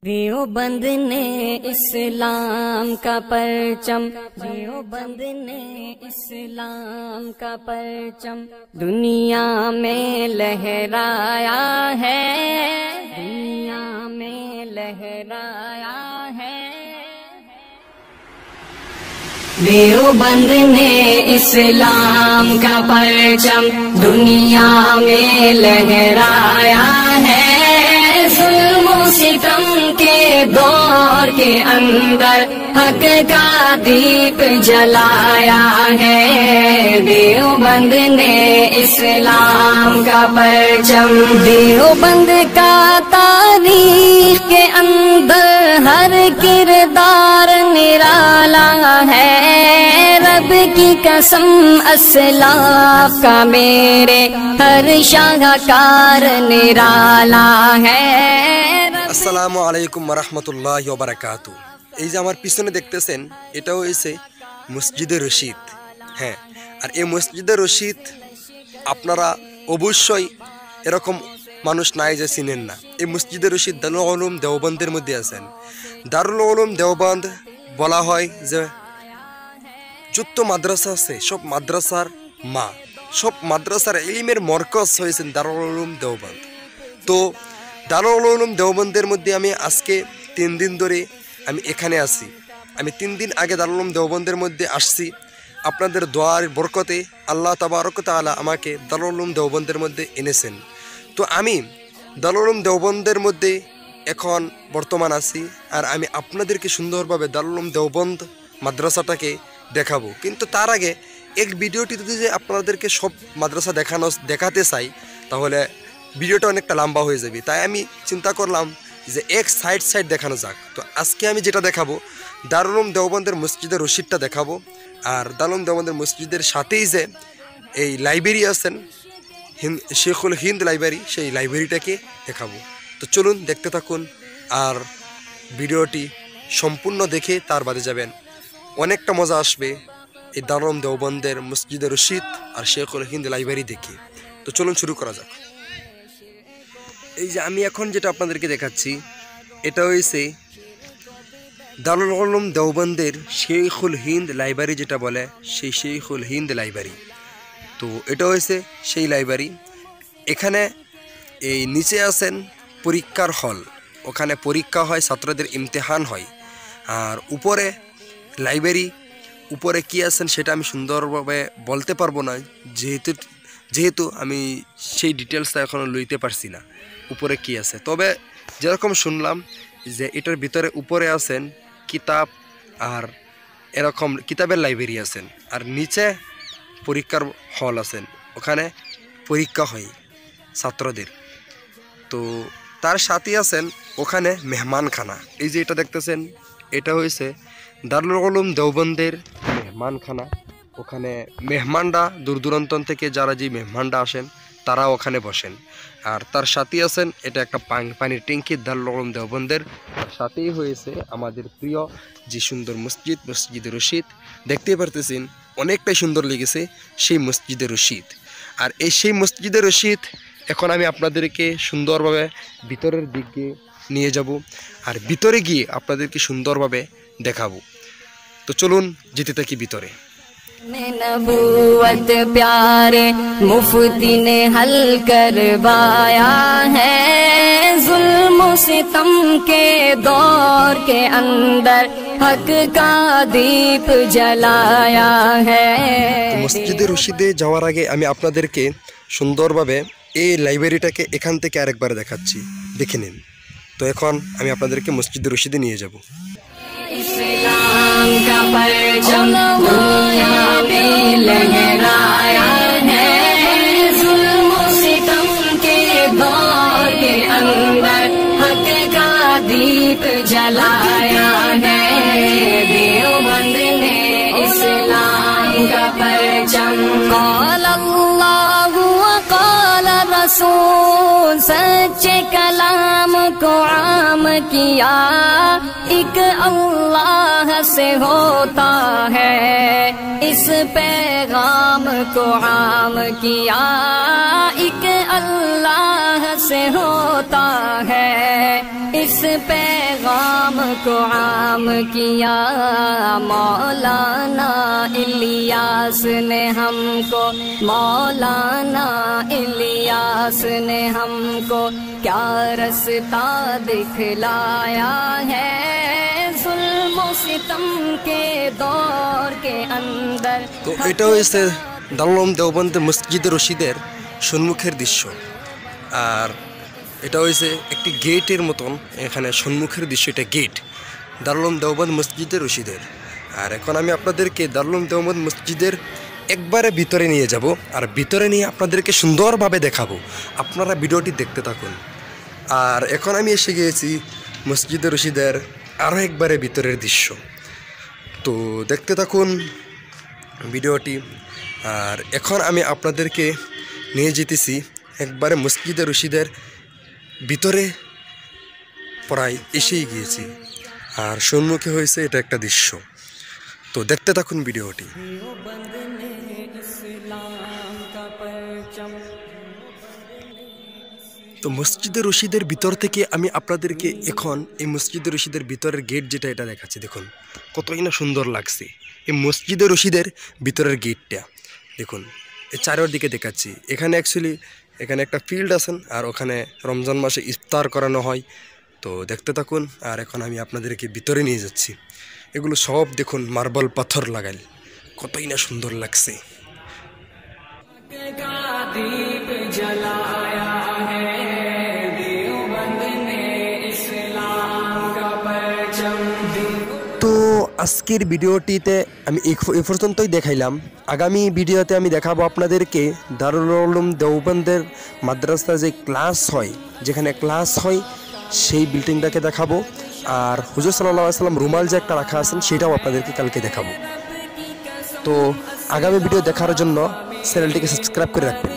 देवबंद ने इस्लाम का परचम, देवबंद ने इस्लाम का परचम दुनिया में लहराया है, दुनिया में लहराया है। देवबंद ने इस्लाम का परचम दुनिया में लहराया है। जुल्म सितम के दौर के अंदर हक का दीप जलाया है। देवबंद ने इस्लाम का परचम, देवबंद का तारीख के अंदर हर किरदार निराला है। रब की कसम असलाफ का मेरे हर शाहकार निराला है। আসসালামু আলাইকুম ওয়া বারাকাতু। এই যে আমার পিছনে দেখতেছেন এটাও হইছে মসজিদে রশিদ। হ্যাঁ, আর এই মসজিদে রশিদ আপনারা অবশ্যই এরকম মানুষ নাই যে চিনেন না। এই মসজিদে রশিদ দারুল উলুম দেওবন্দের মধ্যে আছেন। দারুল উলুম দেওবন্দ বলা হয় যে যত মাদ্রাসা আছে সব মাদ্রাসার মা, সব মাদ্রাসার ইলমের মরকজ হয়েছেন দারুল উলুম দেওবন্দ। তো দারুল উলুম দেওবন্দের মধ্যে আমি আজকে 3 দিন ধরে আমি এখানে আছি। আমি 3 দিন আগে দারুল উলুম দেওবন্দের মধ্যে আসছি। আপনাদের দোয়ার বরকতে আল্লাহ তাবারক ওয়া তাআলা আমাকে দারুল উলুম দেওবন্দের মধ্যে এনেছেন। তো আমি দারুল উলুম দেওবন্দের মধ্যে এখন বর্তমান আছি, আর আমি আপনাদেরকে সুন্দরভাবে দারুল উলুম দেওবন্দ মাদ্রাসাটাকে দেখাবো। কিন্তু তার আগে এক ভিডিওটিতে যে আপনাদেরকে সব মাদ্রাসা দেখাতে চাই তাহলে ভিডিওটা অনেকটা লম্বা হয়ে যাবে। তাই আমি চিন্তা করলাম যে এক সাইড দেখানো যাক। তো আজকে আমি যেটা দেখাবো দারুল উলুম দেওবন্দের মসজিদের রশিদটা দেখাবো, আর দারুল উলুম দেওবন্দের মসজিদের সাথেই যে এই লাইব্রেরি আছেন শেখুল হিন্দ লাইব্রেরি, সেই লাইব্রেরিটাকে দেখাবো। তো চলুন দেখতে থাকুন, আর ভিডিওটি সম্পূর্ণ দেখে তার বাদে যাবেন। অনেকটা মজা আসবে এই দারুল উলুম দেওবন্দের মসজিদের রশিদ আর শেখুল হিন্দ লাইব্রেরি দেখে। তো চলুন শুরু করা যাক। এই যে আমি এখন যেটা আপনাদেরকে দেখাচ্ছি এটা হয়েছে দারুল উলুম দেওবন্দের শেখুল হিন্দ লাইব্রেরি, যেটা বলে সেই শেখুল হিন্দ লাইব্রেরি। তো এটা হয়েছে সেই লাইব্রেরি। এখানে এই নিচে আছেন পরীক্ষার হল, ওখানে পরীক্ষা হয়, ছাত্রদের ইমতিহান হয়। আর উপরে লাইব্রেরি, উপরে কি আছেন সেটা আমি সুন্দরভাবে বলতে পারবো না, যেহেতু আমি সেই ডিটেলসটা এখনও লইতে পারছি না উপরে কি আছে। তবে যেরকম শুনলাম যে এটার ভিতরে উপরে আছেন কিতাব, আর এরকম কিতাবের লাইব্রেরি আছেন, আর নিচে পরীক্ষার হল আছেন, ওখানে পরীক্ষা হয় ছাত্রদের। তো তার সাথে আছেন ওখানে মেহমানখানা। এই যে এটা দেখতেছেন এটা হয়েছে দারুল উলুম দেওবন্দের মেহমানখানা। ওখানে মেহমানরা দূর দূরান্ত থেকে যারা যে মেহমানরা আসেন তারা ওখানে বসেন। আর তার সাথে আছেন এটা একটা পানির ট্যাঙ্কি দারুল উলুম দেওবন্দের। তার সাথেই হয়েছে আমাদের প্রিয় যে সুন্দর মসজিদে রশিদ। দেখতেই পারতেছেন অনেকটাই সুন্দর লেগেছে সেই মসজিদে রশিদ। আর এই সেই মসজিদে রশিদ এখন আমি আপনাদেরকে সুন্দরভাবে ভিতরের দিকে নিয়ে যাব, আর ভিতরে গিয়ে আপনাদেরকে সুন্দরভাবে দেখাবো। তো চলুন যেতে থাকি ভিতরে। नबूवत प्यारे मुफ्ती ने हल करवाया है। जुल्म सितम के दौर के अंदर हक का दीप जलाया है। মসজিদে রশিদে যাওয়ার আগে আমি আপনাদেরকে সুন্দরভাবে এই লাইব্রেরিটাকে এখান থেকে আরেকবার দেখাচ্ছি, দেখে নিন। তো এখন আমি আপনাদেরকে মসজিদে রশিদে নিয়ে যাব। इस्लाम का परचम दुनिया में लहराया है। जुल्म सितम के दौर के अंदर हक का दीप जलाया है। देवबंद ने इस्लाम का परचम क़ाल अल्लाह व क़ाल रसूल, सच्चे कलाम को आम किया। एक अल्लाह से होता है, इस पैगाम को आम किया। एक अल्लाह से होता है, इस पैगाम पैगाम को आम किया मौलाना इलियास ने हमको, मौलाना इलियास ने हमको क्या रास्ता दिखलाया है जुल्म सितम के दौर के अंदर। তো এটা হয়েছে দারুল উলুম দেওবন্দ মসজিদে রশিদের সম্মুখের দৃশ্য। আর এটা হয়েছে একটি গেটের মতন, এখানে সম্মুখের দৃশ্য, এটা গেট দারুল উলুম দেওবন্দ মসজিদে রশিদের। আর এখন আমি আপনাদেরকে দারুল উলুম দেওবন্দ মসজিদের একবারে ভিতরে নিয়ে যাব, আর ভিতরে নিয়ে আপনাদেরকে সুন্দরভাবে দেখাবো। আপনারা ভিডিওটি দেখতে থাকুন। আর এখন আমি এসে গিয়েছি মসজিদে রশিদের আরও একবারে ভিতরের দৃশ্য। তো দেখতে থাকুন ভিডিওটি। আর এখন আমি আপনাদেরকে নিয়ে যেতেছি একবারে মসজিদে রশিদের ভিতরে, প্রায় এসেই গিয়েছি। আর সম্মুখে হয়েছে এটা একটা দৃশ্য। তো দেখতে থাকুন ভিডিওটি। তো মসজিদে রশিদের ভিতর থেকে আমি আপনাদেরকে এখন এই মসজিদে রশিদের ভিতরের গেট যেটা, এটা দেখাচ্ছি। দেখুন কতই না সুন্দর লাগছে এই মসজিদে রশিদের ভিতরের গেটটা। দেখুন এই চারিদিকে দেখাচ্ছি। এখানে অ্যাকচুয়ালি এখানে একটা ফিল্ড আছেন, আর ওখানে রমজান মাসে ইফতার করানো হয়। তো দেখতে থাকুন। আর এখন আমি আপনাদেরকে ভিতরে নিয়ে যাচ্ছি। এগুলো সব দেখুন মার্বেল পাথর লাগাল, কতই না সুন্দর লাগছে। তো আজকের ভিডিওটিতে আমি এই পর্যন্তই দেখাইলাম। আগামী ভিডিওতে আমি দেখাবো আপনাদেরকে দারুল উলুম দেওবন্দের মাদ্রাসা যে ক্লাস হয়, যেখানে ক্লাস হয় সেই বিল্ডিংটাকে দেখাবো। আর হুজুর সাল্লাল্লাহু আলাইহি ওয়াসাল্লাম রুমাল যে একটা রাখা আছেন সেটাও আপনাদেরকে কালকে দেখাবো। তো আগামী ভিডিও দেখার জন্য চ্যানেলটিকে সাবস্ক্রাইব করে রাখবেন।